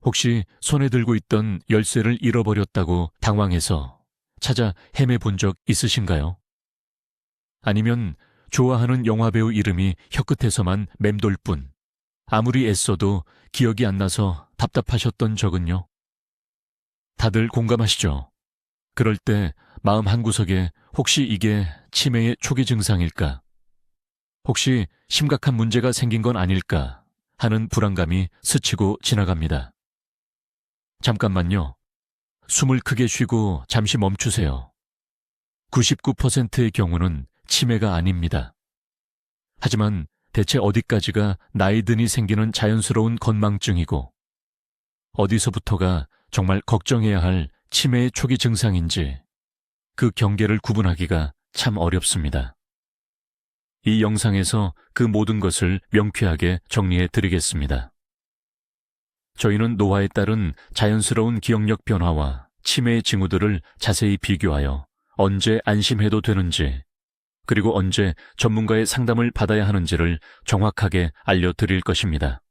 혹시 손에 들고 있던 열쇠를 잃어버렸다고 당황해서 찾아 헤매 본 적 있으신가요? 아니면 좋아하는 영화배우 이름이 혀끝에서만 맴돌 뿐 아무리 애써도 기억이 안 나서 답답하셨던 적은요? 다들 공감하시죠? 그럴 때 마음 한구석에 혹시 이게 치매의 초기 증상일까? 혹시 심각한 문제가 생긴 건 아닐까 하는 불안감이 스치고 지나갑니다. 잠깐만요. 숨을 크게 쉬고 잠시 멈추세요. 99%의 경우는 치매가 아닙니다. 하지만 대체 어디까지가 나이 드니 생기는 자연스러운 건망증이고 어디서부터가 정말 걱정해야 할 치매의 초기 증상인지 그 경계를 구분하기가 참 어렵습니다. 이 영상에서 그 모든 것을 명쾌하게 정리해 드리겠습니다. 저희는 노화에 따른 자연스러운 기억력 변화와 치매의 징후들을 자세히 비교하여 언제 안심해도 되는지 그리고 언제 전문가의 상담을 받아야 하는지를 정확하게 알려드릴 것입니다.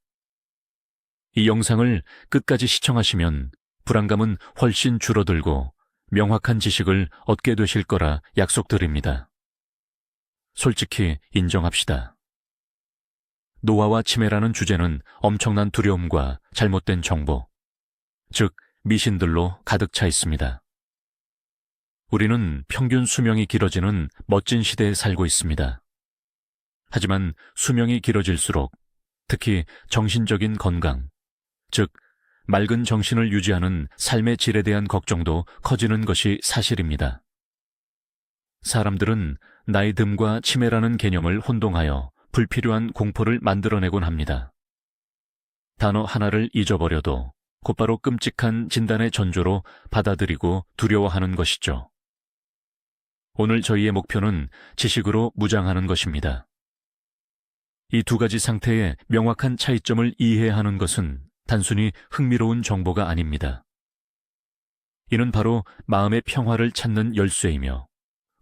이 영상을 끝까지 시청하시면 불안감은 훨씬 줄어들고 명확한 지식을 얻게 되실 거라 약속드립니다. 솔직히 인정합시다. 노화와 치매라는 주제는 엄청난 두려움과 잘못된 정보, 즉 미신들로 가득 차 있습니다. 우리는 평균 수명이 길어지는 멋진 시대에 살고 있습니다. 하지만 수명이 길어질수록 특히 정신적인 건강, 즉 맑은 정신을 유지하는 삶의 질에 대한 걱정도 커지는 것이 사실입니다. 사람들은 나이 듦과 치매라는 개념을 혼동하여 불필요한 공포를 만들어내곤 합니다. 단어 하나를 잊어버려도 곧바로 끔찍한 진단의 전조로 받아들이고 두려워하는 것이죠. 오늘 저희의 목표는 지식으로 무장하는 것입니다. 이 두 가지 상태의 명확한 차이점을 이해하는 것은 단순히 흥미로운 정보가 아닙니다. 이는 바로 마음의 평화를 찾는 열쇠이며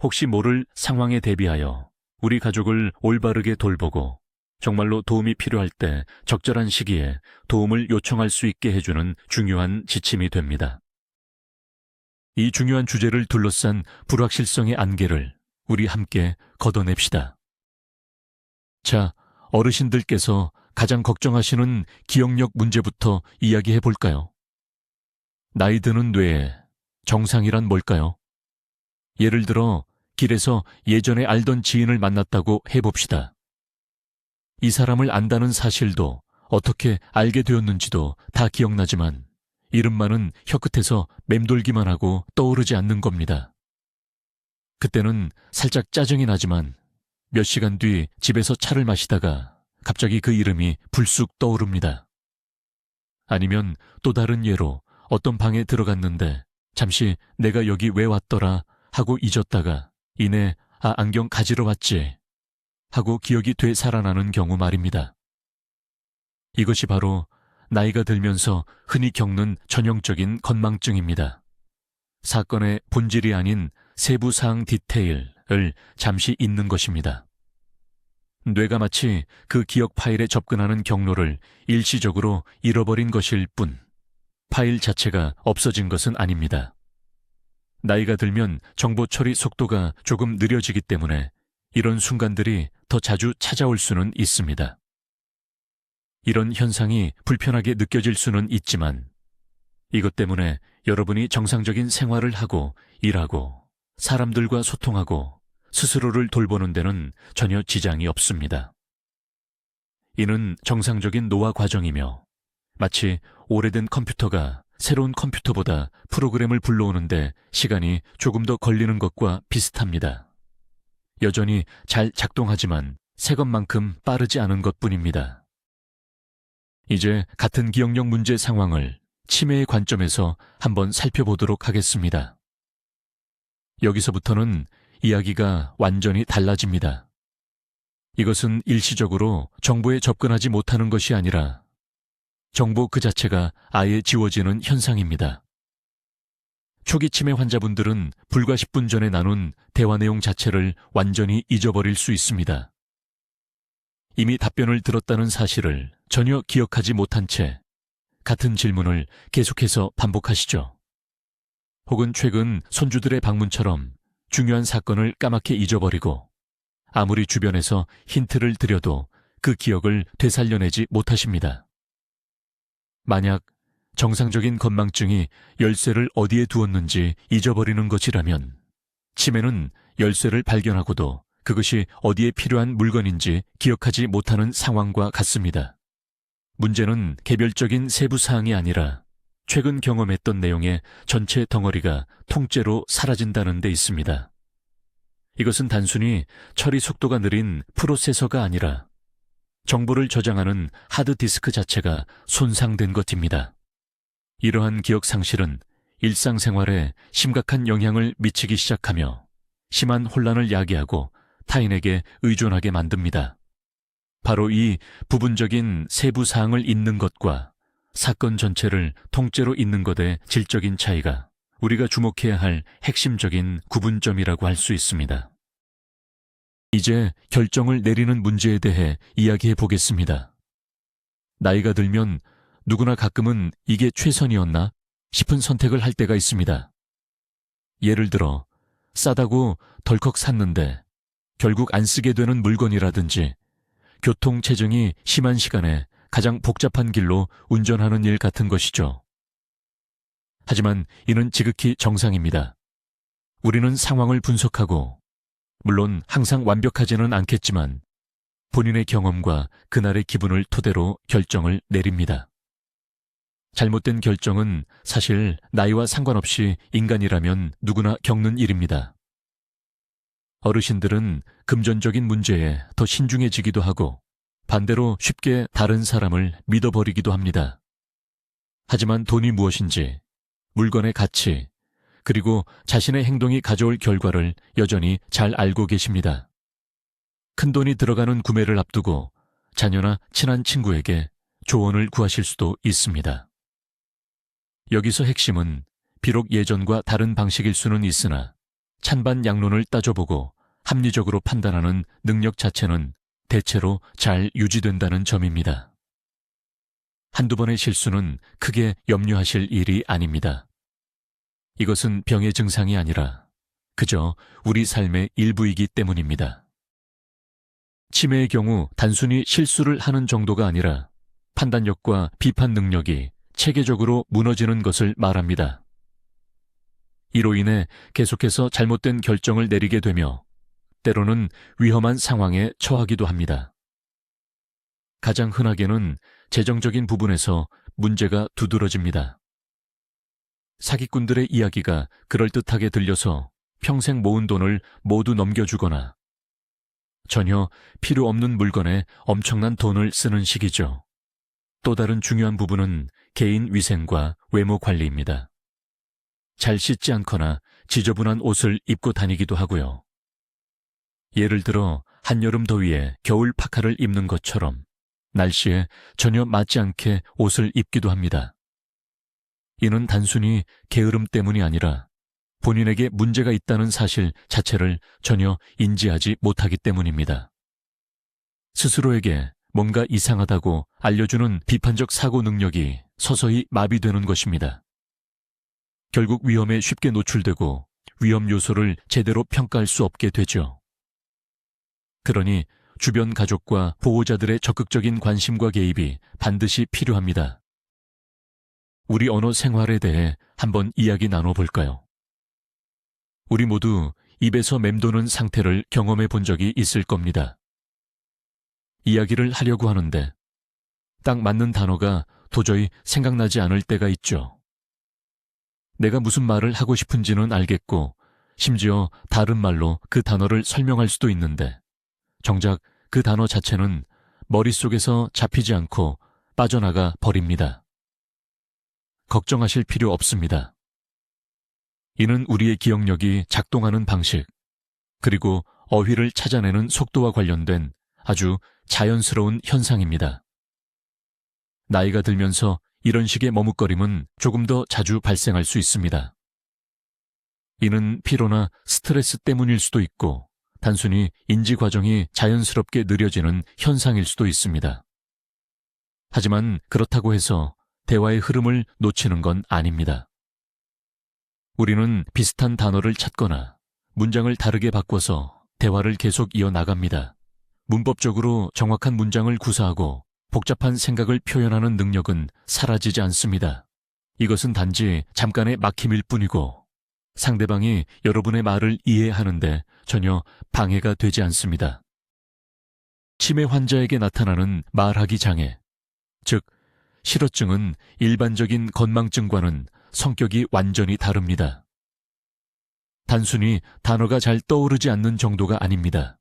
혹시 모를 상황에 대비하여 우리 가족을 올바르게 돌보고 정말로 도움이 필요할 때 적절한 시기에 도움을 요청할 수 있게 해주는 중요한 지침이 됩니다. 이 중요한 주제를 둘러싼 불확실성의 안개를 우리 함께 걷어냅시다. 자, 어르신들께서 가장 걱정하시는 기억력 문제부터 이야기해 볼까요? 나이 드는 뇌에 정상이란 뭘까요? 예를 들어 길에서 예전에 알던 지인을 만났다고 해봅시다. 이 사람을 안다는 사실도 어떻게 알게 되었는지도 다 기억나지만 이름만은 혀끝에서 맴돌기만 하고 떠오르지 않는 겁니다. 그때는 살짝 짜증이 나지만 몇 시간 뒤 집에서 차를 마시다가 갑자기 그 이름이 불쑥 떠오릅니다. 아니면 또 다른 예로 어떤 방에 들어갔는데 잠시 내가 여기 왜 왔더라 하고 잊었다가 이내 안경 가지러 왔지 하고 기억이 되살아나는 경우 말입니다. 이것이 바로 나이가 들면서 흔히 겪는 전형적인 건망증입니다. 사건의 본질이 아닌 세부 사항 디테일을 잠시 잊는 것입니다. 뇌가 마치 그 기억 파일에 접근하는 경로를 일시적으로 잃어버린 것일 뿐 파일 자체가 없어진 것은 아닙니다. 나이가 들면 정보 처리 속도가 조금 느려지기 때문에 이런 순간들이 더 자주 찾아올 수는 있습니다. 이런 현상이 불편하게 느껴질 수는 있지만 이것 때문에 여러분이 정상적인 생활을 하고 일하고 사람들과 소통하고 스스로를 돌보는 데는 전혀 지장이 없습니다. 이는 정상적인 노화 과정이며 마치 오래된 컴퓨터가 새로운 컴퓨터보다 프로그램을 불러오는데 시간이 조금 더 걸리는 것과 비슷합니다. 여전히 잘 작동하지만 새 것만큼 빠르지 않은 것뿐입니다. 이제 같은 기억력 문제 상황을 치매의 관점에서 한번 살펴보도록 하겠습니다. 여기서부터는 이야기가 완전히 달라집니다. 이것은 일시적으로 정보에 접근하지 못하는 것이 아니라 정보 그 자체가 아예 지워지는 현상입니다. 초기 치매 환자분들은 불과 10분 전에 나눈 대화 내용 자체를 완전히 잊어버릴 수 있습니다. 이미 답변을 들었다는 사실을 전혀 기억하지 못한 채 같은 질문을 계속해서 반복하시죠. 혹은 최근 손주들의 방문처럼 중요한 사건을 까맣게 잊어버리고 아무리 주변에서 힌트를 드려도 그 기억을 되살려내지 못하십니다. 만약 정상적인 건망증이 열쇠를 어디에 두었는지 잊어버리는 것이라면 치매는 열쇠를 발견하고도 그것이 어디에 필요한 물건인지 기억하지 못하는 상황과 같습니다. 문제는 개별적인 세부 사항이 아니라 최근 경험했던 내용의 전체 덩어리가 통째로 사라진다는 데 있습니다. 이것은 단순히 처리 속도가 느린 프로세서가 아니라 정보를 저장하는 하드디스크 자체가 손상된 것입니다. 이러한 기억 상실은 일상생활에 심각한 영향을 미치기 시작하며 심한 혼란을 야기하고 타인에게 의존하게 만듭니다. 바로 이 부분적인 세부 사항을 잊는 것과 사건 전체를 통째로 잊는 것의 질적인 차이가 우리가 주목해야 할 핵심적인 구분점이라고 할 수 있습니다. 이제 결정을 내리는 문제에 대해 이야기해 보겠습니다. 나이가 들면 누구나 가끔은 이게 최선이었나 싶은 선택을 할 때가 있습니다. 예를 들어 싸다고 덜컥 샀는데 결국 안 쓰게 되는 물건이라든지 교통체증이 심한 시간에 가장 복잡한 길로 운전하는 일 같은 것이죠. 하지만 이는 지극히 정상입니다. 우리는 상황을 분석하고 물론 항상 완벽하지는 않겠지만 본인의 경험과 그날의 기분을 토대로 결정을 내립니다. 잘못된 결정은 사실 나이와 상관없이 인간이라면 누구나 겪는 일입니다. 어르신들은 금전적인 문제에 더 신중해지기도 하고 반대로 쉽게 다른 사람을 믿어버리기도 합니다. 하지만 돈이 무엇인지, 물건의 가치, 그리고 자신의 행동이 가져올 결과를 여전히 잘 알고 계십니다. 큰돈이 들어가는 구매를 앞두고 자녀나 친한 친구에게 조언을 구하실 수도 있습니다. 여기서 핵심은 비록 예전과 다른 방식일 수는 있으나 찬반 양론을 따져보고 합리적으로 판단하는 능력 자체는 대체로 잘 유지된다는 점입니다. 한두 번의 실수는 크게 염려하실 일이 아닙니다. 이것은 병의 증상이 아니라 그저 우리 삶의 일부이기 때문입니다. 치매의 경우 단순히 실수를 하는 정도가 아니라 판단력과 비판 능력이 체계적으로 무너지는 것을 말합니다. 이로 인해 계속해서 잘못된 결정을 내리게 되며 때로는 위험한 상황에 처하기도 합니다. 가장 흔하게는 재정적인 부분에서 문제가 두드러집니다. 사기꾼들의 이야기가 그럴듯하게 들려서 평생 모은 돈을 모두 넘겨주거나 전혀 필요 없는 물건에 엄청난 돈을 쓰는 식이죠. 또 다른 중요한 부분은 개인 위생과 외모 관리입니다. 잘 씻지 않거나 지저분한 옷을 입고 다니기도 하고요. 예를 들어 한여름 더위에 겨울 파카를 입는 것처럼 날씨에 전혀 맞지 않게 옷을 입기도 합니다. 이는 단순히 게으름 때문이 아니라 본인에게 문제가 있다는 사실 자체를 전혀 인지하지 못하기 때문입니다. 스스로에게 뭔가 이상하다고 알려주는 비판적 사고 능력이 서서히 마비되는 것입니다. 결국 위험에 쉽게 노출되고 위험 요소를 제대로 평가할 수 없게 되죠. 그러니 주변 가족과 보호자들의 적극적인 관심과 개입이 반드시 필요합니다. 우리 언어 생활에 대해 한번 이야기 나눠볼까요? 우리 모두 입에서 맴도는 상태를 경험해 본 적이 있을 겁니다. 이야기를 하려고 하는데 딱 맞는 단어가 도저히 생각나지 않을 때가 있죠. 내가 무슨 말을 하고 싶은지는 알겠고 심지어 다른 말로 그 단어를 설명할 수도 있는데 정작 그 단어 자체는 머릿속에서 잡히지 않고 빠져나가 버립니다. 걱정하실 필요 없습니다. 이는 우리의 기억력이 작동하는 방식, 그리고 어휘를 찾아내는 속도와 관련된 아주 자연스러운 현상입니다. 나이가 들면서 이런 식의 머뭇거림은 조금 더 자주 발생할 수 있습니다. 이는 피로나 스트레스 때문일 수도 있고 단순히 인지 과정이 자연스럽게 느려지는 현상일 수도 있습니다. 하지만 그렇다고 해서 대화의 흐름을 놓치는 건 아닙니다. 우리는 비슷한 단어를 찾거나 문장을 다르게 바꿔서 대화를 계속 이어나갑니다. 문법적으로 정확한 문장을 구사하고 복잡한 생각을 표현하는 능력은 사라지지 않습니다. 이것은 단지 잠깐의 막힘일 뿐이고 상대방이 여러분의 말을 이해하는데 전혀 방해가 되지 않습니다. 치매 환자에게 나타나는 말하기 장애, 즉 실어증은 일반적인 건망증과는 성격이 완전히 다릅니다. 단순히 단어가 잘 떠오르지 않는 정도가 아닙니다.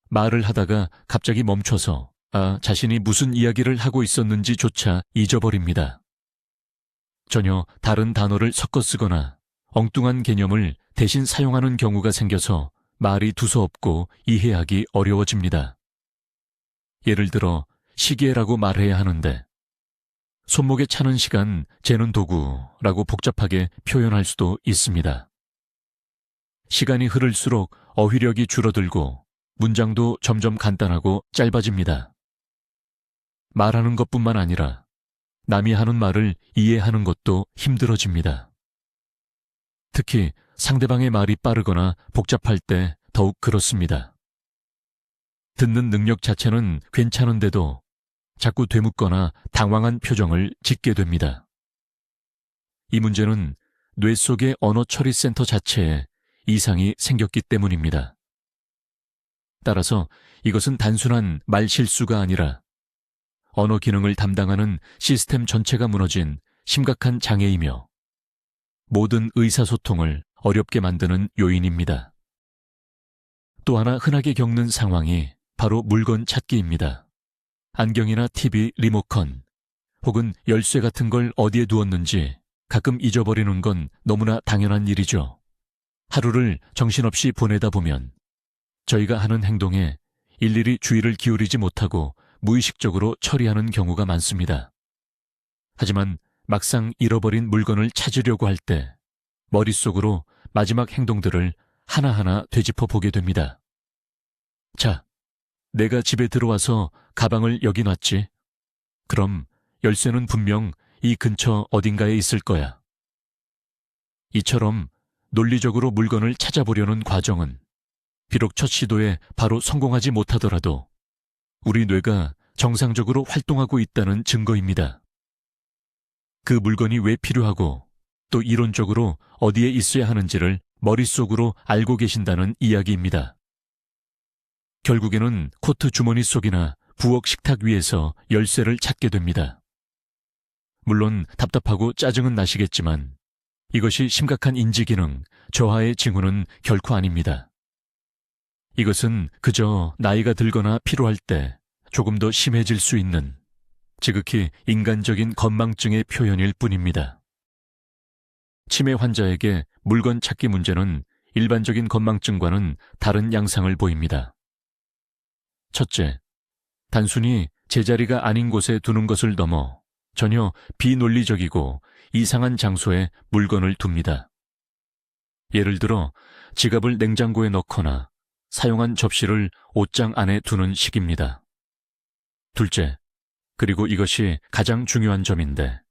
말을 하다가 갑자기 멈춰서 자신이 무슨 이야기를 하고 있었는지조차 잊어버립니다. 전혀 다른 단어를 섞어 쓰거나 엉뚱한 개념을 대신 사용하는 경우가 생겨서 말이 두서없고 이해하기 어려워집니다. 예를 들어 시계라고 말해야 하는데 손목에 차는 시간 재는 도구라고 복잡하게 표현할 수도 있습니다. 시간이 흐를수록 어휘력이 줄어들고 문장도 점점 간단하고 짧아집니다. 말하는 것뿐만 아니라 남이 하는 말을 이해하는 것도 힘들어집니다. 특히 상대방의 말이 빠르거나 복잡할 때 더욱 그렇습니다. 듣는 능력 자체는 괜찮은데도 자꾸 되묻거나 당황한 표정을 짓게 됩니다. 이 문제는 뇌 속의 언어 처리 센터 자체에 이상이 생겼기 때문입니다. 따라서 이것은 단순한 말 실수가 아니라 언어 기능을 담당하는 시스템 전체가 무너진 심각한 장애이며 모든 의사소통을 어렵게 만드는 요인입니다. 또 하나 흔하게 겪는 상황이 바로 물건 찾기입니다. 안경이나 TV, 리모컨, 혹은 열쇠 같은 걸 어디에 두었는지 가끔 잊어버리는 건 너무나 당연한 일이죠. 하루를 정신없이 보내다 보면 저희가 하는 행동에 일일이 주의를 기울이지 못하고 무의식적으로 처리하는 경우가 많습니다. 하지만 막상 잃어버린 물건을 찾으려고 할 때 머릿속으로 마지막 행동들을 하나하나 되짚어 보게 됩니다. 자, 내가 집에 들어와서 가방을 여기 놨지. 그럼 열쇠는 분명 이 근처 어딘가에 있을 거야. 이처럼 논리적으로 물건을 찾아보려는 과정은 비록 첫 시도에 바로 성공하지 못하더라도 우리 뇌가 정상적으로 활동하고 있다는 증거입니다. 그 물건이 왜 필요하고 또 이론적으로 어디에 있어야 하는지를 머릿속으로 알고 계신다는 이야기입니다. 결국에는 코트 주머니 속이나 부엌 식탁 위에서 열쇠를 찾게 됩니다. 물론 답답하고 짜증은 나시겠지만 이것이 심각한 인지기능, 저하의 징후는 결코 아닙니다. 이것은 그저 나이가 들거나 피로할 때 조금 더 심해질 수 있는 지극히 인간적인 건망증의 표현일 뿐입니다. 치매 환자에게 물건 찾기 문제는 일반적인 건망증과는 다른 양상을 보입니다. 첫째, 단순히 제자리가 아닌 곳에 두는 것을 넘어 전혀 비논리적이고 이상한 장소에 물건을 둡니다. 예를 들어 지갑을 냉장고에 넣거나 사용한 접시를 옷장 안에 두는 식입니다. 둘째, 그리고 이것이 가장 중요한 점인데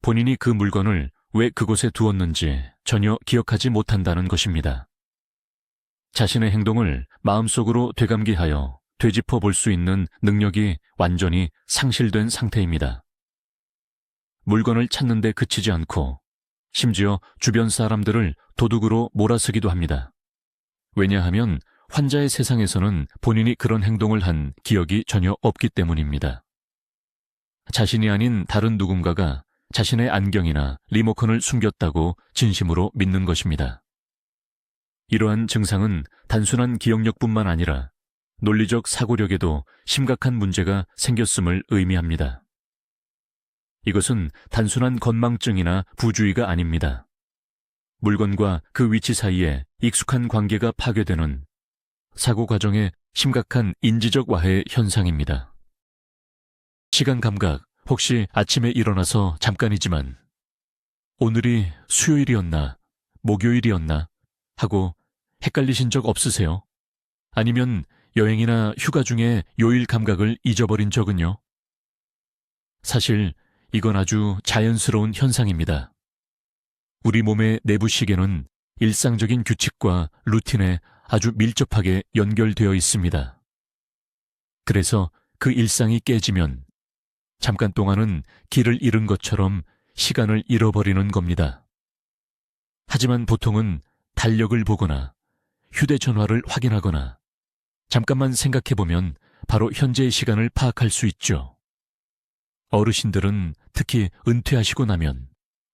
본인이 그 물건을 왜 그곳에 두었는지 전혀 기억하지 못한다는 것입니다. 자신의 행동을 마음속으로 되감기하여 되짚어 볼 수 있는 능력이 완전히 상실된 상태입니다. 물건을 찾는 데 그치지 않고 심지어 주변 사람들을 도둑으로 몰아쓰기도 합니다. 왜냐하면 환자의 세상에서는 본인이 그런 행동을 한 기억이 전혀 없기 때문입니다. 자신이 아닌 다른 누군가가 자신의 안경이나 리모컨을 숨겼다고 진심으로 믿는 것입니다. 이러한 증상은 단순한 기억력뿐만 아니라 논리적 사고력에도 심각한 문제가 생겼음을 의미합니다. 이것은 단순한 건망증이나 부주의가 아닙니다. 물건과 그 위치 사이에 익숙한 관계가 파괴되는 사고 과정의 심각한 인지적 와해 현상입니다. 시간 감각, 혹시 아침에 일어나서 잠깐이지만 오늘이 수요일이었나, 목요일이었나 하고 헷갈리신 적 없으세요? 아니면 여행이나 휴가 중에 요일 감각을 잊어버린 적은요? 사실 이건 아주 자연스러운 현상입니다. 우리 몸의 내부 시계는 일상적인 규칙과 루틴에 아주 밀접하게 연결되어 있습니다. 그래서 그 일상이 깨지면 잠깐 동안은 길을 잃은 것처럼 시간을 잃어버리는 겁니다. 하지만 보통은 달력을 보거나 휴대전화를 확인하거나 잠깐만 생각해보면 바로 현재의 시간을 파악할 수 있죠. 어르신들은 특히 은퇴하시고 나면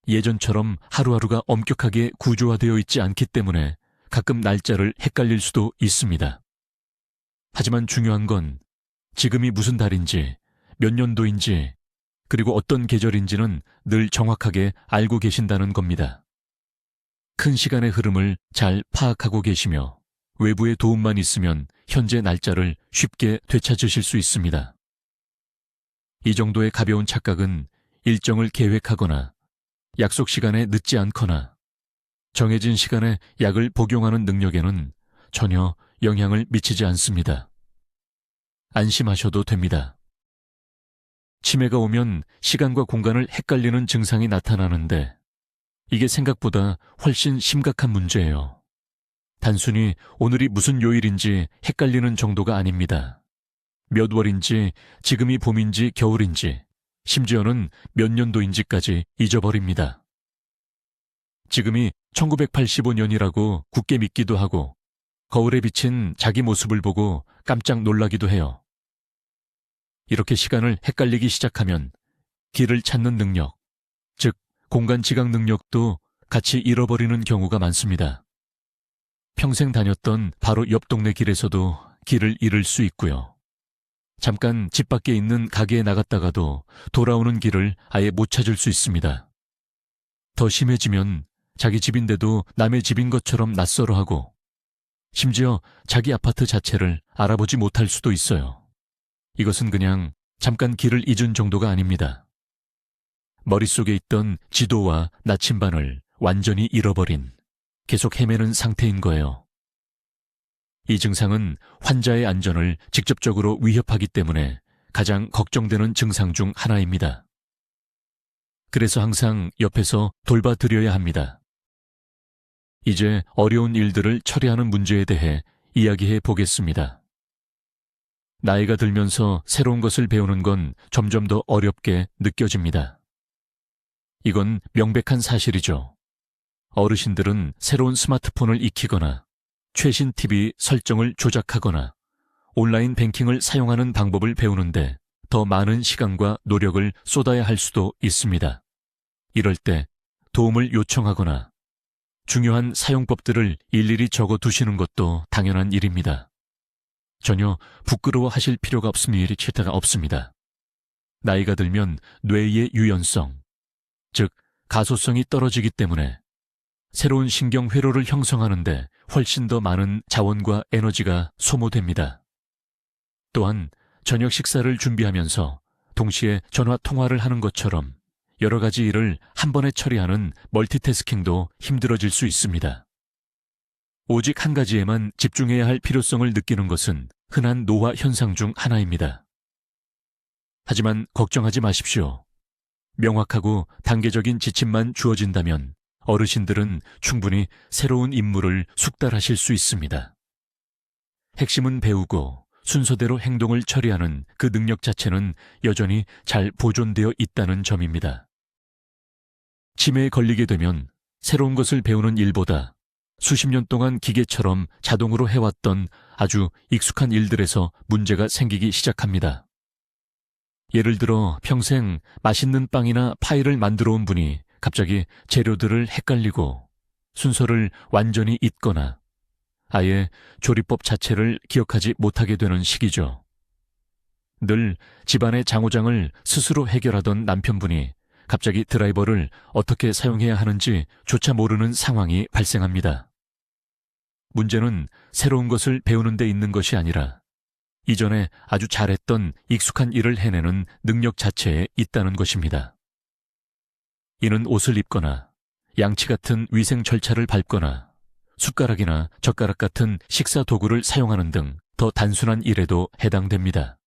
예전처럼 하루하루가 엄격하게 구조화되어 있지 않기 때문에 가끔 날짜를 헷갈릴 수도 있습니다. 하지만 중요한 건 지금이 무슨 달인지, 몇 년도인지, 그리고 어떤 계절인지는 늘 정확하게 알고 계신다는 겁니다. 큰 시간의 흐름을 잘 파악하고 계시며 외부의 도움만 있으면 현재 날짜를 쉽게 되찾으실 수 있습니다. 이 정도의 가벼운 착각은 일정을 계획하거나 약속 시간에 늦지 않거나 정해진 시간에 약을 복용하는 능력에는 전혀 영향을 미치지 않습니다. 안심하셔도 됩니다. 치매가 오면 시간과 공간을 헷갈리는 증상이 나타나는데 이게 생각보다 훨씬 심각한 문제예요. 단순히 오늘이 무슨 요일인지 헷갈리는 정도가 아닙니다. 몇 월인지, 지금이 봄인지 겨울인지, 심지어는 몇 년도인지까지 잊어버립니다. 지금이 1985년이라고 굳게 믿기도 하고 거울에 비친 자기 모습을 보고 깜짝 놀라기도 해요. 이렇게 시간을 헷갈리기 시작하면 길을 찾는 능력, 즉 공간 지각 능력도 같이 잃어버리는 경우가 많습니다. 평생 다녔던 바로 옆 동네 길에서도 길을 잃을 수 있고요. 잠깐 집 밖에 있는 가게에 나갔다가도 돌아오는 길을 아예 못 찾을 수 있습니다. 더 심해지면 자기 집인데도 남의 집인 것처럼 낯설어하고 심지어 자기 아파트 자체를 알아보지 못할 수도 있어요. 이것은 그냥 잠깐 길을 잊은 정도가 아닙니다. 머릿속에 있던 지도와 나침반을 완전히 잃어버린, 계속 헤매는 상태인 거예요. 이 증상은 환자의 안전을 직접적으로 위협하기 때문에 가장 걱정되는 증상 중 하나입니다. 그래서 항상 옆에서 돌봐드려야 합니다. 이제 어려운 일들을 처리하는 문제에 대해 이야기해 보겠습니다. 나이가 들면서 새로운 것을 배우는 건 점점 더 어렵게 느껴집니다. 이건 명백한 사실이죠. 어르신들은 새로운 스마트폰을 익히거나 최신 TV 설정을 조작하거나 온라인 뱅킹을 사용하는 방법을 배우는데 더 많은 시간과 노력을 쏟아야 할 수도 있습니다. 이럴 때 도움을 요청하거나 중요한 사용법들을 일일이 적어 두시는 것도 당연한 일입니다. 전혀 부끄러워하실 필요가 없습니다. 나이가 들면 뇌의 유연성, 즉 가소성이 떨어지기 때문에 새로운 신경 회로를 형성하는데 훨씬 더 많은 자원과 에너지가 소모됩니다. 또한 저녁 식사를 준비하면서 동시에 전화 통화를 하는 것처럼 여러 가지 일을 한 번에 처리하는 멀티태스킹도 힘들어질 수 있습니다. 오직 한 가지에만 집중해야 할 필요성을 느끼는 것은 흔한 노화 현상 중 하나입니다. 하지만 걱정하지 마십시오. 명확하고 단계적인 지침만 주어진다면 어르신들은 충분히 새로운 임무를 숙달하실 수 있습니다. 핵심은 배우고 순서대로 행동을 처리하는 그 능력 자체는 여전히 잘 보존되어 있다는 점입니다. 치매에 걸리게 되면 새로운 것을 배우는 일보다 수십 년 동안 기계처럼 자동으로 해왔던 아주 익숙한 일들에서 문제가 생기기 시작합니다. 예를 들어 평생 맛있는 빵이나 파이를 만들어 온 분이 갑자기 재료들을 헷갈리고 순서를 완전히 잊거나 아예 조리법 자체를 기억하지 못하게 되는 시기죠. 늘 집안의 장우장을 스스로 해결하던 남편분이 갑자기 드라이버를 어떻게 사용해야 하는지 조차 모르는 상황이 발생합니다. 문제는 새로운 것을 배우는 데 있는 것이 아니라 이전에 아주 잘했던 익숙한 일을 해내는 능력 자체에 있다는 것입니다. 이는 옷을 입거나 양치 같은 위생 절차를 밟거나 숟가락이나 젓가락 같은 식사 도구를 사용하는 등 더 단순한 일에도 해당됩니다.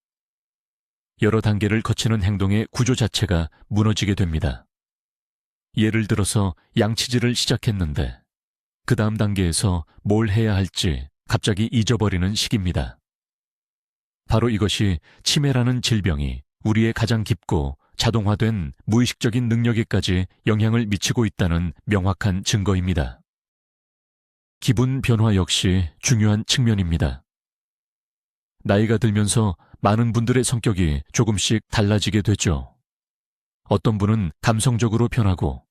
여러 단계를 거치는 행동의 구조 자체가 무너지게 됩니다. 예를 들어서 양치질을 시작했는데 그 다음 단계에서 뭘 해야 할지 갑자기 잊어버리는 시기입니다. 바로 이것이 치매라는 질병이 우리의 가장 깊고 자동화된 무의식적인 능력에까지 영향을 미치고 있다는 명확한 증거입니다. 기분 변화 역시 중요한 측면입니다. 나이가 들면서 많은 분들의 성격이 조금씩 달라지게 되죠. 어떤 분은 감성적으로 변하고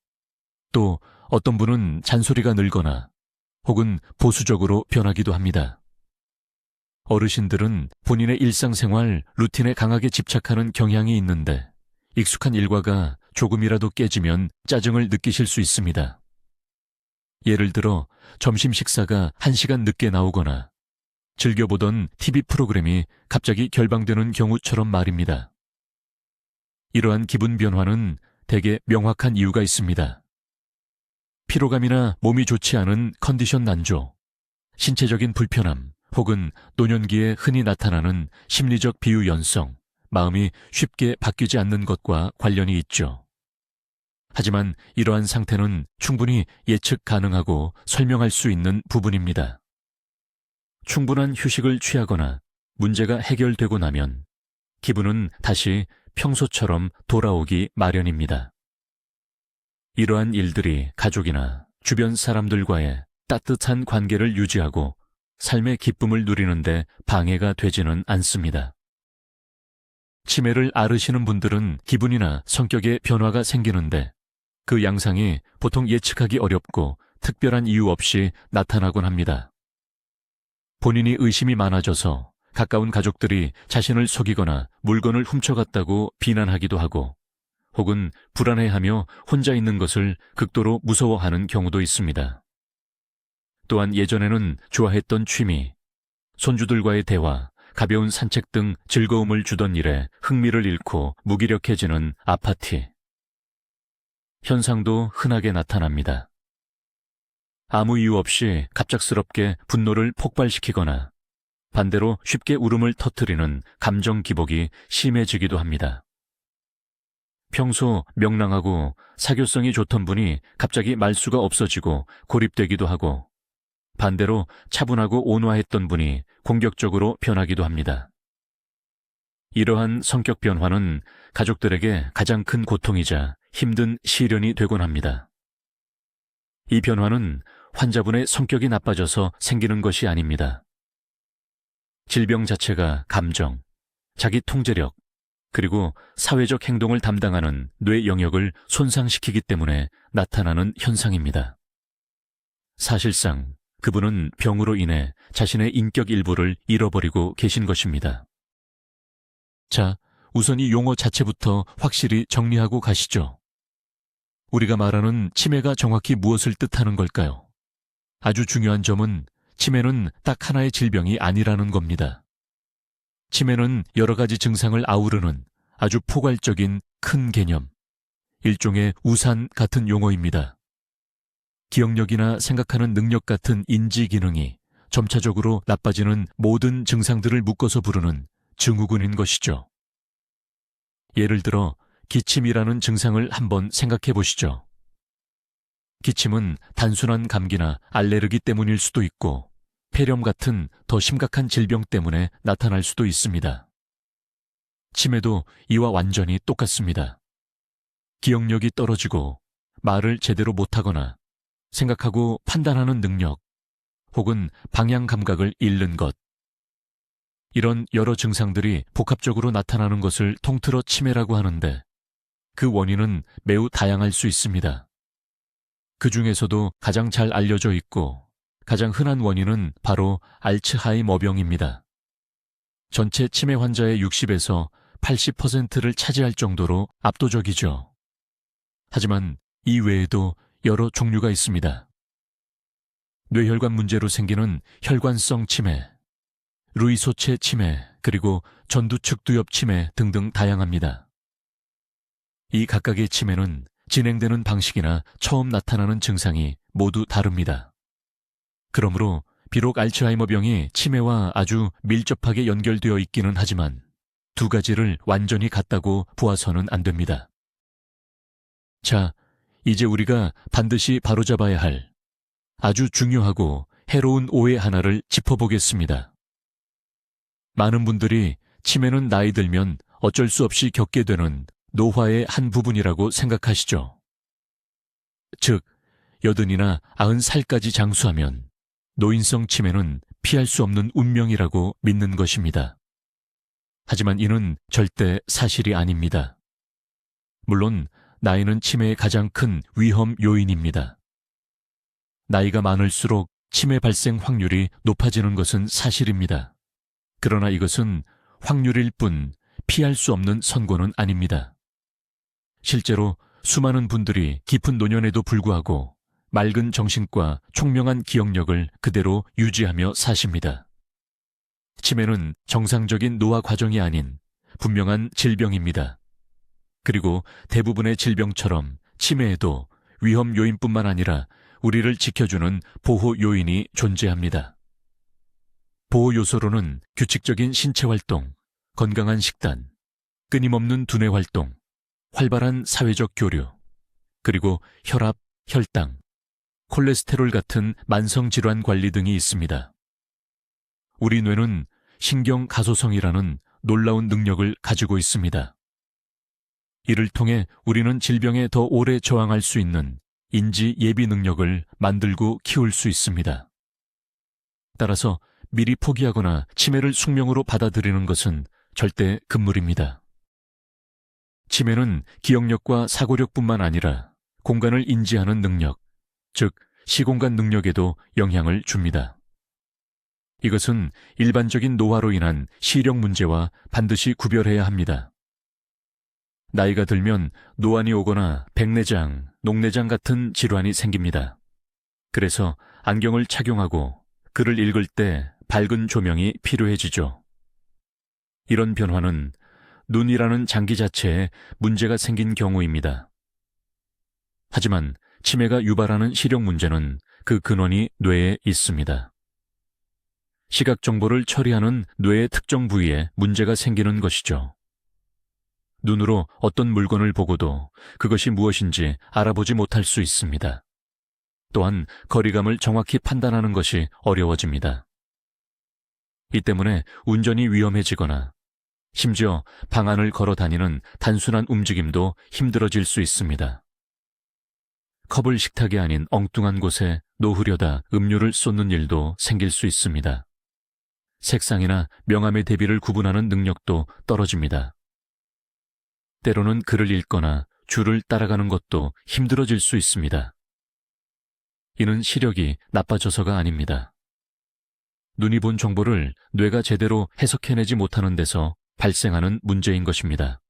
또 어떤 분은 잔소리가 늘거나 혹은 보수적으로 변하기도 합니다. 어르신들은 본인의 일상생활 루틴에 강하게 집착하는 경향이 있는데 익숙한 일과가 조금이라도 깨지면 짜증을 느끼실 수 있습니다. 예를 들어 점심 식사가 1시간 늦게 나오거나 즐겨보던 TV 프로그램이 갑자기 결방되는 경우처럼 말입니다. 이러한 기분 변화는 대개 명확한 이유가 있습니다. 피로감이나 몸이 좋지 않은 컨디션 난조, 신체적인 불편함, 혹은 노년기에 흔히 나타나는 심리적 비유연성, 마음이 쉽게 바뀌지 않는 것과 관련이 있죠. 하지만 이러한 상태는 충분히 예측 가능하고 설명할 수 있는 부분입니다. 충분한 휴식을 취하거나 문제가 해결되고 나면 기분은 다시 평소처럼 돌아오기 마련입니다. 이러한 일들이 가족이나 주변 사람들과의 따뜻한 관계를 유지하고 삶의 기쁨을 누리는데 방해가 되지는 않습니다. 치매를 앓으시는 분들은 기분이나 성격에 변화가 생기는데 그 양상이 보통 예측하기 어렵고 특별한 이유 없이 나타나곤 합니다. 본인이 의심이 많아져서 가까운 가족들이 자신을 속이거나 물건을 훔쳐갔다고 비난하기도 하고 혹은 불안해하며 혼자 있는 것을 극도로 무서워하는 경우도 있습니다. 또한 예전에는 좋아했던 취미, 손주들과의 대화, 가벼운 산책 등 즐거움을 주던 일에 흥미를 잃고 무기력해지는 아파티. 현상도 흔하게 나타납니다. 아무 이유 없이 갑작스럽게 분노를 폭발시키거나 반대로 쉽게 울음을 터뜨리는 감정 기복이 심해지기도 합니다. 평소 명랑하고 사교성이 좋던 분이 갑자기 말수가 없어지고 고립되기도 하고 반대로 차분하고 온화했던 분이 공격적으로 변하기도 합니다. 이러한 성격 변화는 가족들에게 가장 큰 고통이자 힘든 시련이 되곤 합니다. 이 변화는 환자분의 성격이 나빠져서 생기는 것이 아닙니다. 질병 자체가 감정, 자기 통제력, 그리고 사회적 행동을 담당하는 뇌 영역을 손상시키기 때문에 나타나는 현상입니다. 사실상 그분은 병으로 인해 자신의 인격 일부를 잃어버리고 계신 것입니다. 자, 우선 이 용어 자체부터 확실히 정리하고 가시죠. 우리가 말하는 치매가 정확히 무엇을 뜻하는 걸까요? 아주 중요한 점은 치매는 딱 하나의 질병이 아니라는 겁니다. 치매는 여러 가지 증상을 아우르는 아주 포괄적인 큰 개념, 일종의 우산 같은 용어입니다. 기억력이나 생각하는 능력 같은 인지 기능이 점차적으로 나빠지는 모든 증상들을 묶어서 부르는 증후군인 것이죠. 예를 들어 기침이라는 증상을 한번 생각해 보시죠. 기침은 단순한 감기나 알레르기 때문일 수도 있고 폐렴 같은 더 심각한 질병 때문에 나타날 수도 있습니다. 치매도 이와 완전히 똑같습니다. 기억력이 떨어지고 말을 제대로 못하거나 생각하고 판단하는 능력 혹은 방향 감각을 잃는 것. 이런 여러 증상들이 복합적으로 나타나는 것을 통틀어 치매라고 하는데 그 원인은 매우 다양할 수 있습니다. 그 중에서도 가장 잘 알려져 있고 가장 흔한 원인은 바로 알츠하이머병입니다. 전체 치매 환자의 60에서 80%를 차지할 정도로 압도적이죠. 하지만 이 외에도 여러 종류가 있습니다. 뇌혈관 문제로 생기는 혈관성 치매, 루이소체 치매, 그리고 전두측 두엽 치매 등등 다양합니다. 이 각각의 치매는 진행되는 방식이나 처음 나타나는 증상이 모두 다릅니다. 그러므로 비록 알츠하이머병이 치매와 아주 밀접하게 연결되어 있기는 하지만 두 가지를 완전히 같다고 보아서는 안 됩니다. 자, 이제 우리가 반드시 바로잡아야 할 아주 중요하고 해로운 오해 하나를 짚어보겠습니다. 많은 분들이 치매는 나이 들면 어쩔 수 없이 겪게 되는 노화의 한 부분이라고 생각하시죠. 즉, 80이나 90살까지 장수하면 노인성 치매는 피할 수 없는 운명이라고 믿는 것입니다. 하지만 이는 절대 사실이 아닙니다. 물론 나이는 치매의 가장 큰 위험 요인입니다. 나이가 많을수록 치매 발생 확률이 높아지는 것은 사실입니다. 그러나 이것은 확률일 뿐 피할 수 없는 선고는 아닙니다. 실제로 수많은 분들이 깊은 노년에도 불구하고 맑은 정신과 총명한 기억력을 그대로 유지하며 사십니다. 치매는 정상적인 노화 과정이 아닌 분명한 질병입니다. 그리고 대부분의 질병처럼 치매에도 위험 요인뿐만 아니라 우리를 지켜주는 보호 요인이 존재합니다. 보호 요소로는 규칙적인 신체 활동, 건강한 식단, 끊임없는 두뇌 활동, 활발한 사회적 교류, 그리고 혈압, 혈당, 콜레스테롤 같은 만성질환 관리 등이 있습니다. 우리 뇌는 신경 가소성이라는 놀라운 능력을 가지고 있습니다. 이를 통해 우리는 질병에 더 오래 저항할 수 있는 인지 예비 능력을 만들고 키울 수 있습니다. 따라서 미리 포기하거나 치매를 숙명으로 받아들이는 것은 절대 금물입니다. 치매는 기억력과 사고력뿐만 아니라 공간을 인지하는 능력, 즉 시공간 능력에도 영향을 줍니다. 이것은 일반적인 노화로 인한 시력 문제와 반드시 구별해야 합니다. 나이가 들면 노안이 오거나 백내장, 녹내장 같은 질환이 생깁니다. 그래서 안경을 착용하고 글을 읽을 때 밝은 조명이 필요해지죠. 이런 변화는 눈이라는 장기 자체에 문제가 생긴 경우입니다. 하지만 치매가 유발하는 시력 문제는 그 근원이 뇌에 있습니다. 시각 정보를 처리하는 뇌의 특정 부위에 문제가 생기는 것이죠. 눈으로 어떤 물건을 보고도 그것이 무엇인지 알아보지 못할 수 있습니다. 또한 거리감을 정확히 판단하는 것이 어려워집니다. 이 때문에 운전이 위험해지거나 심지어 방 안을 걸어 다니는 단순한 움직임도 힘들어질 수 있습니다. 컵을 식탁이 아닌 엉뚱한 곳에 놓으려다 음료를 쏟는 일도 생길 수 있습니다. 색상이나 명암의 대비를 구분하는 능력도 떨어집니다. 때로는 글을 읽거나 줄을 따라가는 것도 힘들어질 수 있습니다. 이는 시력이 나빠져서가 아닙니다. 눈이 본 정보를 뇌가 제대로 해석해내지 못하는 데서 발생하는 문제인 것입니다.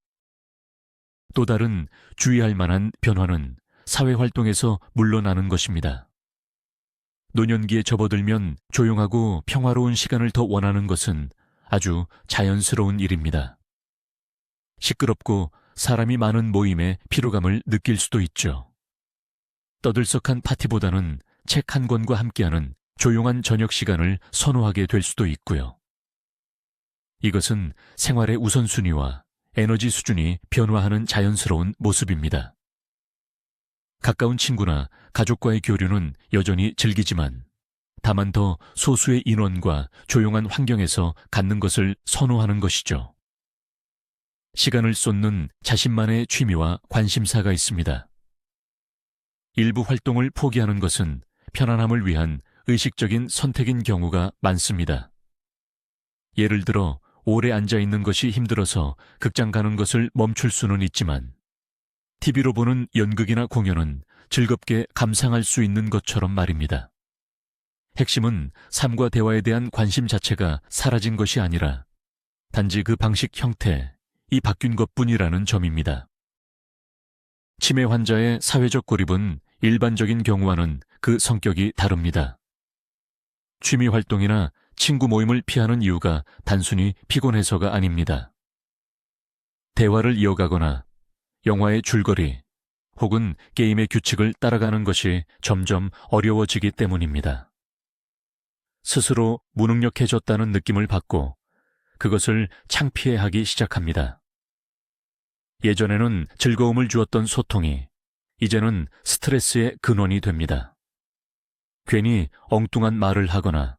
또 다른 주의할 만한 변화는 사회활동에서 물러나는 것입니다. 노년기에 접어들면 조용하고 평화로운 시간을 더 원하는 것은 아주 자연스러운 일입니다. 시끄럽고 사람이 많은 모임에 피로감을 느낄 수도 있죠. 떠들썩한 파티보다는 책 한 권과 함께하는 조용한 저녁 시간을 선호하게 될 수도 있고요. 이것은 생활의 우선순위와 에너지 수준이 변화하는 자연스러운 모습입니다. 가까운 친구나 가족과의 교류는 여전히 즐기지만 다만 더 소수의 인원과 조용한 환경에서 갖는 것을 선호하는 것이죠. 시간을 쏟는 자신만의 취미와 관심사가 있습니다. 일부 활동을 포기하는 것은 편안함을 위한 의식적인 선택인 경우가 많습니다. 예를 들어 오래 앉아있는 것이 힘들어서 극장 가는 것을 멈출 수는 있지만 TV로 보는 연극이나 공연은 즐겁게 감상할 수 있는 것처럼 말입니다. 핵심은 삶과 대화에 대한 관심 자체가 사라진 것이 아니라 단지 그 방식 형태이 바뀐 것뿐이라는 점입니다. 치매 환자의 사회적 고립은 일반적인 경우와는 그 성격이 다릅니다. 취미 활동이나 친구 모임을 피하는 이유가 단순히 피곤해서가 아닙니다. 대화를 이어가거나 영화의 줄거리 혹은 게임의 규칙을 따라가는 것이 점점 어려워지기 때문입니다. 스스로 무능력해졌다는 느낌을 받고 그것을 창피해하기 시작합니다. 예전에는 즐거움을 주었던 소통이 이제는 스트레스의 근원이 됩니다. 괜히 엉뚱한 말을 하거나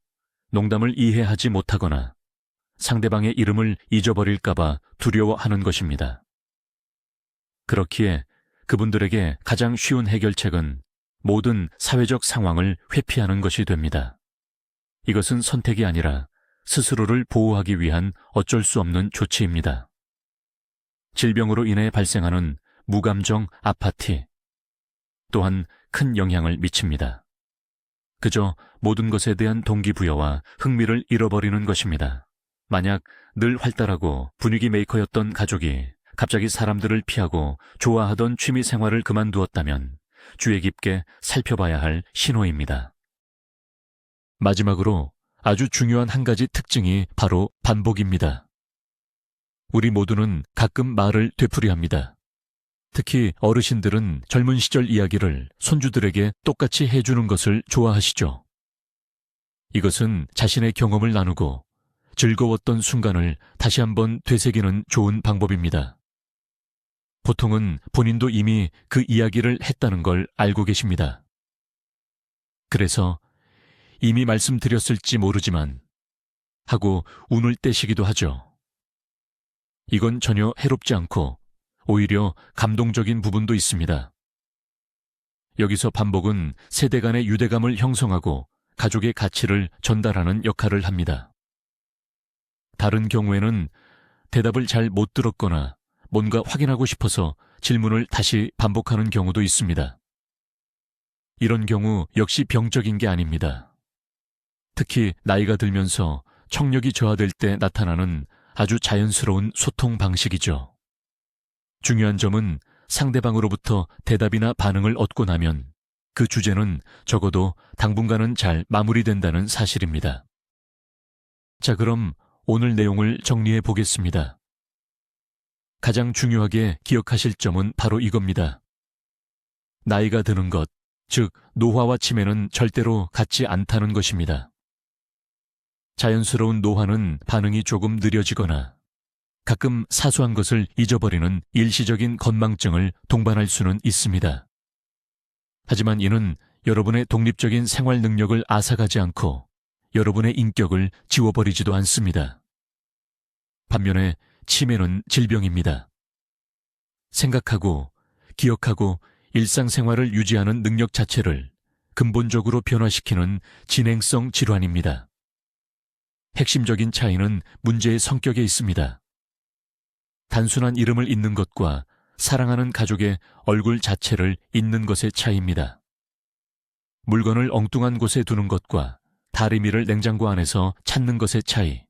농담을 이해하지 못하거나 상대방의 이름을 잊어버릴까봐 두려워하는 것입니다. 그렇기에 그분들에게 가장 쉬운 해결책은 모든 사회적 상황을 회피하는 것이 됩니다. 이것은 선택이 아니라 스스로를 보호하기 위한 어쩔 수 없는 조치입니다. 질병으로 인해 발생하는 무감정 아파티 또한 큰 영향을 미칩니다. 그저 모든 것에 대한 동기부여와 흥미를 잃어버리는 것입니다. 만약 늘 활달하고 분위기 메이커였던 가족이 갑자기 사람들을 피하고 좋아하던 취미 생활을 그만두었다면 주의 깊게 살펴봐야 할 신호입니다. 마지막으로 아주 중요한 한 가지 특징이 바로 반복입니다. 우리 모두는 가끔 말을 되풀이합니다. 특히 어르신들은 젊은 시절 이야기를 손주들에게 똑같이 해주는 것을 좋아하시죠. 이것은 자신의 경험을 나누고 즐거웠던 순간을 다시 한번 되새기는 좋은 방법입니다. 보통은 본인도 이미 그 이야기를 했다는 걸 알고 계십니다. 그래서 이미 말씀드렸을지 모르지만 하고 운을 떼시기도 하죠. 이건 전혀 해롭지 않고 오히려 감동적인 부분도 있습니다. 여기서 반복은 세대 간의 유대감을 형성하고 가족의 가치를 전달하는 역할을 합니다. 다른 경우에는 대답을 잘 못 들었거나 뭔가 확인하고 싶어서 질문을 다시 반복하는 경우도 있습니다. 이런 경우 역시 병적인 게 아닙니다. 특히 나이가 들면서 청력이 저하될 때 나타나는 아주 자연스러운 소통 방식이죠. 중요한 점은 상대방으로부터 대답이나 반응을 얻고 나면 그 주제는 적어도 당분간은 잘 마무리된다는 사실입니다. 자, 그럼 오늘 내용을 정리해 보겠습니다. 가장 중요하게 기억하실 점은 바로 이겁니다. 나이가 드는 것, 즉 노화와 치매는 절대로 같지 않다는 것입니다. 자연스러운 노화는 반응이 조금 느려지거나 가끔 사소한 것을 잊어버리는 일시적인 건망증을 동반할 수는 있습니다. 하지만 이는 여러분의 독립적인 생활 능력을 앗아가지 않고 여러분의 인격을 지워버리지도 않습니다. 반면에 치매는 질병입니다. 생각하고, 기억하고 일상생활을 유지하는 능력 자체를 근본적으로 변화시키는 진행성 질환입니다. 핵심적인 차이는 문제의 성격에 있습니다. 단순한 이름을 잊는 것과 사랑하는 가족의 얼굴 자체를 잊는 것의 차이입니다. 물건을 엉뚱한 곳에 두는 것과 다리미를 냉장고 안에서 찾는 것의 차이,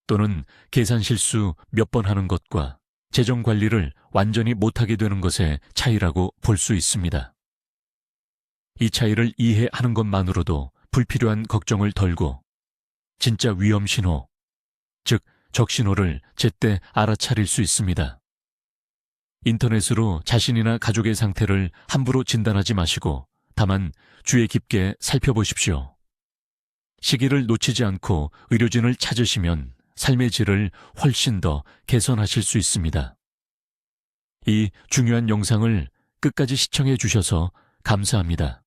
또는 계산 실수 몇 번 하는 것과 재정 관리를 완전히 못하게 되는 것의 차이라고 볼 수 있습니다. 이 차이를 이해하는 것만으로도 불필요한 걱정을 덜고 진짜 위험 신호, 즉 적신호를 제때 알아차릴 수 있습니다. 인터넷으로 자신이나 가족의 상태를 함부로 진단하지 마시고 다만 주의 깊게 살펴보십시오. 시기를 놓치지 않고 의료진을 찾으시면 삶의 질을 훨씬 더 개선하실 수 있습니다. 이 중요한 영상을 끝까지 시청해 주셔서 감사합니다.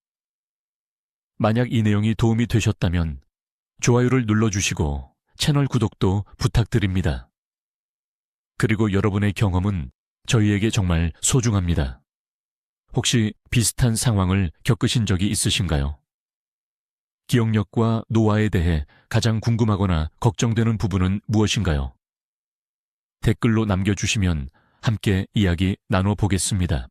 만약 이 내용이 도움이 되셨다면 좋아요를 눌러주시고 채널 구독도 부탁드립니다. 그리고 여러분의 경험은 저희에게 정말 소중합니다. 혹시 비슷한 상황을 겪으신 적이 있으신가요? 기억력과 노화에 대해 가장 궁금하거나 걱정되는 부분은 무엇인가요? 댓글로 남겨주시면 함께 이야기 나눠보겠습니다.